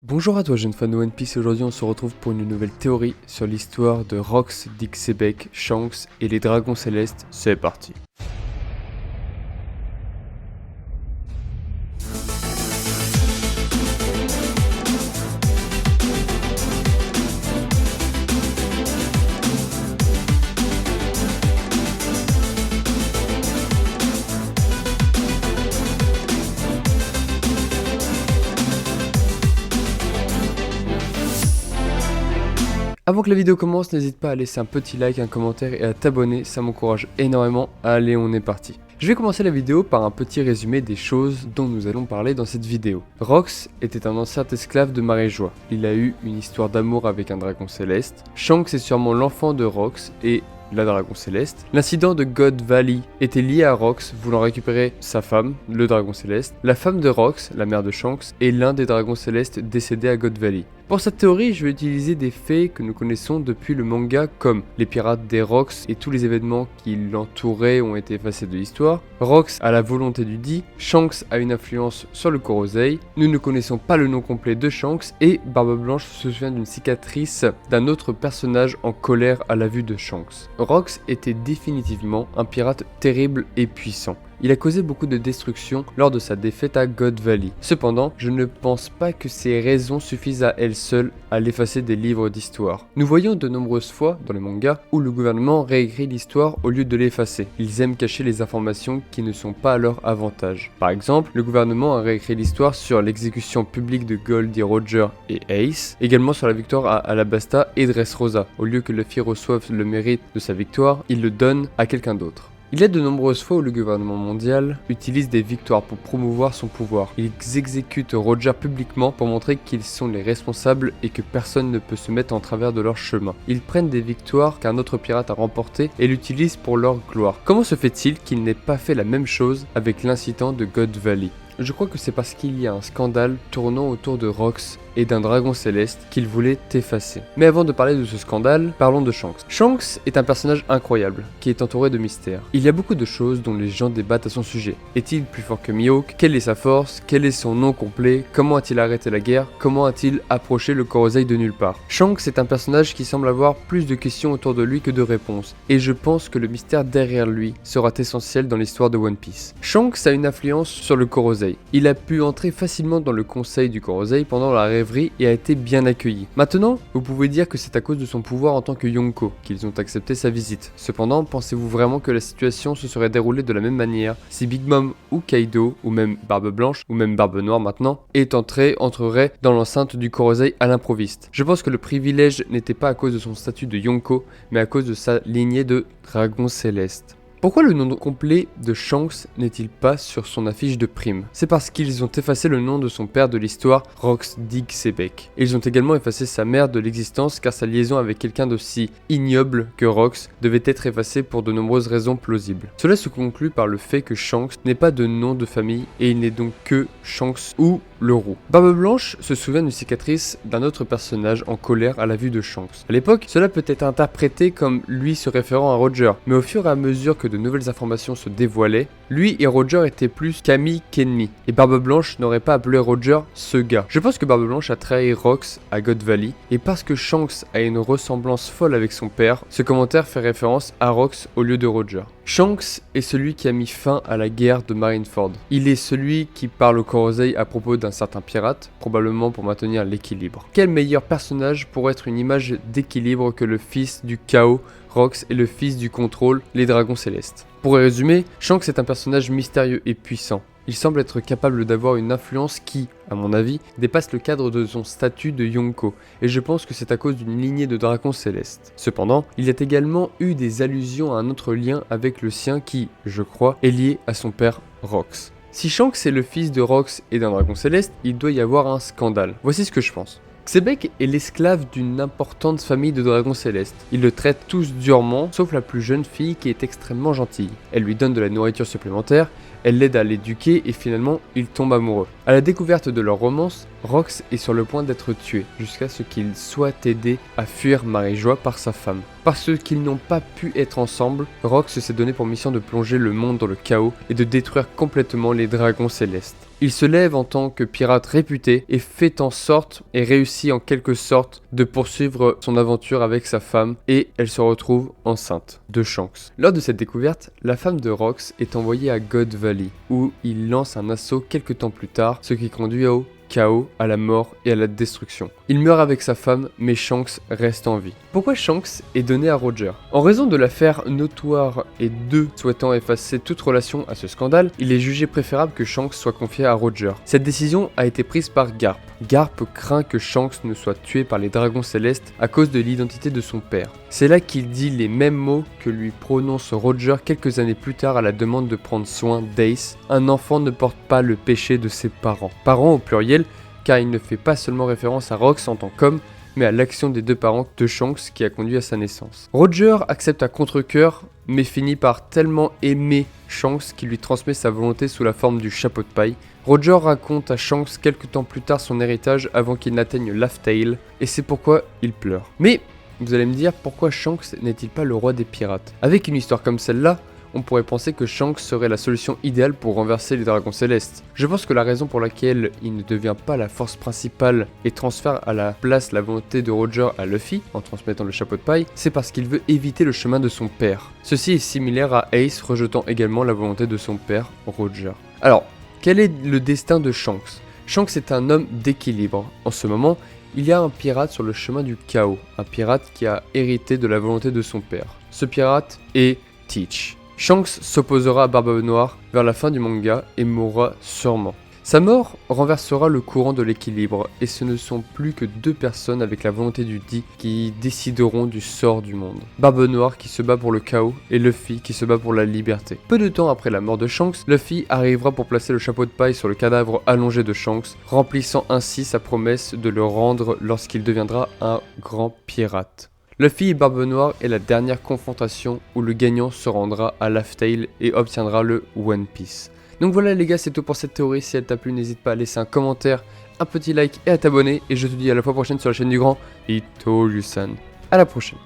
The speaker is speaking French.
Bonjour à toi jeune fan de One Piece, aujourd'hui on se retrouve pour une nouvelle théorie sur l'histoire de Rox, Dick Sebec, Shanks et les Dragons Célestes, c'est parti. Avant que la vidéo commence, n'hésite pas à laisser un petit like, un commentaire et à t'abonner, ça m'encourage énormément. Allez, on est parti. Je vais commencer la vidéo par un petit résumé des choses dont nous allons parler dans cette vidéo. Rox était un ancien esclave de Marie-Joie. Il a eu une histoire d'amour avec un dragon céleste. Shanks est sûrement l'enfant de Rox et la dragon céleste. L'incident de God Valley était lié à Rox voulant récupérer sa femme, le dragon céleste. La femme de Rox, la mère de Shanks, est l'un des dragons célestes décédés à God Valley. Pour cette théorie, je vais utiliser des faits que nous connaissons depuis le manga comme les pirates des Rox et tous les événements qui l'entouraient ont été effacés de l'histoire. Rox a la volonté du dit, Shanks a une influence sur le Korosei, nous ne connaissons pas le nom complet de Shanks et Barbe Blanche se souvient d'une cicatrice d'un autre personnage en colère à la vue de Shanks. Rox était définitivement un pirate terrible et puissant. Il a causé beaucoup de destruction lors de sa défaite à God Valley. Cependant, je ne pense pas que ces raisons suffisent à elles seules à l'effacer des livres d'histoire. Nous voyons de nombreuses fois dans le manga où le gouvernement réécrit l'histoire au lieu de l'effacer. Ils aiment cacher les informations qui ne sont pas à leur avantage. Par exemple, le gouvernement a réécrit l'histoire sur l'exécution publique de Goldie Roger et Ace, également sur la victoire à Alabasta et Dressrosa. Au lieu que Luffy reçoive le mérite de sa victoire, il le donne à quelqu'un d'autre. Il y a de nombreuses fois où le gouvernement mondial utilise des victoires pour promouvoir son pouvoir. Ils exécutent Roger publiquement pour montrer qu'ils sont les responsables et que personne ne peut se mettre en travers de leur chemin. Ils prennent des victoires qu'un autre pirate a remportées et l'utilisent pour leur gloire. Comment se fait-il qu'il n'ait pas fait la même chose avec l'incident de God Valley ? Je crois que c'est parce qu'il y a un scandale tournant autour de Rox et d'un dragon céleste qu'il voulait effacer. Mais avant de parler de ce scandale, parlons de Shanks. Shanks est un personnage incroyable, qui est entouré de mystères. Il y a beaucoup de choses dont les gens débattent à son sujet. Est-il plus fort que Mihawk? Quelle est sa force? Quel est son nom complet? Comment a-t-il arrêté la guerre? Comment a-t-il approché le Korosei de nulle part? Shanks est un personnage qui semble avoir plus de questions autour de lui que de réponses, et je pense que le mystère derrière lui sera essentiel dans l'histoire de One Piece. Shanks a une influence sur le Korosei. Il a pu entrer facilement dans le conseil du Korosei pendant la rêverie et a été bien accueilli. Maintenant, vous pouvez dire que c'est à cause de son pouvoir en tant que Yonko qu'ils ont accepté sa visite. Cependant, pensez-vous vraiment que la situation se serait déroulée de la même manière si Big Mom ou Kaido, ou même Barbe Blanche, ou même Barbe Noire maintenant, entrerait dans l'enceinte du Korosei à l'improviste? Je pense que le privilège n'était pas à cause de son statut de Yonko, mais à cause de sa lignée de Dragon Céleste. Pourquoi le nom complet de Shanks n'est-il pas sur son affiche de prime? C'est parce qu'ils ont effacé le nom de son père de l'histoire, Rox Dick Sebec. Et ils ont également effacé sa mère de l'existence car sa liaison avec quelqu'un d'aussi ignoble que Rox devait être effacée pour de nombreuses raisons plausibles. Cela se conclut par le fait que Shanks n'est pas de nom de famille et il n'est donc que Shanks ou le roux. Barbe Blanche se souvient d'une cicatrice d'un autre personnage en colère à la vue de Shanks. À l'époque, cela peut être interprété comme lui se référant à Roger, mais au fur et à mesure que de nouvelles informations se dévoilaient, lui et Roger étaient plus qu'amis qu'ennemis, et Barbe Blanche n'aurait pas appelé Roger ce gars. Je pense que Barbe Blanche a trahi Rox à God Valley, et parce que Shanks a une ressemblance folle avec son père, ce commentaire fait référence à Rox au lieu de Roger. Shanks est celui qui a mis fin à la guerre de Marineford. Il est celui qui parle au Korosei à propos d'un certain pirate, probablement pour maintenir l'équilibre. Quel meilleur personnage pour être une image d'équilibre que le fils du chaos, Rox, et le fils du contrôle, les dragons célestes? Pour résumer, Shanks est un personnage mystérieux et puissant. Il semble être capable d'avoir une influence qui, à mon avis, dépasse le cadre de son statut de Yonko, et je pense que c'est à cause d'une lignée de dragons célestes. Cependant, il y a également eu des allusions à un autre lien avec le sien qui, je crois, est lié à son père Rox. Si Shanks est le fils de Rox et d'un dragon céleste, il doit y avoir un scandale. Voici ce que je pense. Xebec est l'esclave d'une importante famille de dragons célestes. Ils le traitent tous durement, sauf la plus jeune fille qui est extrêmement gentille. Elle lui donne de la nourriture supplémentaire, elle l'aide à l'éduquer et finalement, ils tombent amoureux. À la découverte de leur romance, Rox est sur le point d'être tué, jusqu'à ce qu'il soit aidé à fuir Marie-Joie par sa femme. Parce qu'ils n'ont pas pu être ensemble, Rox s'est donné pour mission de plonger le monde dans le chaos et de détruire complètement les dragons célestes. Il se lève en tant que pirate réputé et fait en sorte, et réussit en quelque sorte, de poursuivre son aventure avec sa femme et elle se retrouve enceinte de Shanks. Lors de cette découverte, la femme de Rox est envoyée à God Valley où il lance un assaut quelques temps plus tard, ce qui conduit au chaos, à la mort et à la destruction. Il meurt avec sa femme, mais Shanks reste en vie. Pourquoi Shanks est donné à Roger? En raison de l'affaire notoire et d'eux souhaitant effacer toute relation à ce scandale, il est jugé préférable que Shanks soit confié à Roger. Cette décision a été prise par Garp. Garp craint que Shanks ne soit tué par les dragons célestes à cause de l'identité de son père. C'est là qu'il dit les mêmes mots que lui prononce Roger quelques années plus tard à la demande de prendre soin d'Ace. Un enfant ne porte pas le péché de ses parents. Parents au pluriel, car il ne fait pas seulement référence à Rox en tant qu'homme, mais à l'action des deux parents de Shanks qui a conduit à sa naissance. Roger accepte à contre-cœur, mais finit par tellement aimer Shanks qu'il lui transmet sa volonté sous la forme du chapeau de paille. Roger raconte à Shanks quelques temps plus tard son héritage avant qu'il n'atteigne Laugh Tale, et c'est pourquoi il pleure. Mais, vous allez me dire, pourquoi Shanks n'est-il pas le roi des pirates? Avec une histoire comme celle-là, on pourrait penser que Shanks serait la solution idéale pour renverser les dragons célestes. Je pense que la raison pour laquelle il ne devient pas la force principale et transfère à la place la volonté de Roger à Luffy, en transmettant le chapeau de paille, c'est parce qu'il veut éviter le chemin de son père. Ceci est similaire à Ace rejetant également la volonté de son père, Roger. Alors, quel est le destin de Shanks? Shanks est un homme d'équilibre. En ce moment, il y a un pirate sur le chemin du chaos, un pirate qui a hérité de la volonté de son père. Ce pirate est Teach. Shanks s'opposera à Barbe Noire vers la fin du manga et mourra sûrement. Sa mort renversera le courant de l'équilibre et ce ne sont plus que deux personnes avec la volonté du Di qui décideront du sort du monde. Barbe Noire qui se bat pour le chaos et Luffy qui se bat pour la liberté. Peu de temps après la mort de Shanks, Luffy arrivera pour placer le chapeau de paille sur le cadavre allongé de Shanks, remplissant ainsi sa promesse de le rendre lorsqu'il deviendra un grand pirate. Luffy et Barbe Noire est la dernière confrontation où le gagnant se rendra à Laugh Tale et obtiendra le One Piece. Donc voilà les gars, c'est tout pour cette théorie. Si elle t'a plu, n'hésite pas à laisser un commentaire, un petit like et à t'abonner. Et je te dis à la fois prochaine sur la chaîne du grand Itto-Yusan. À la prochaine.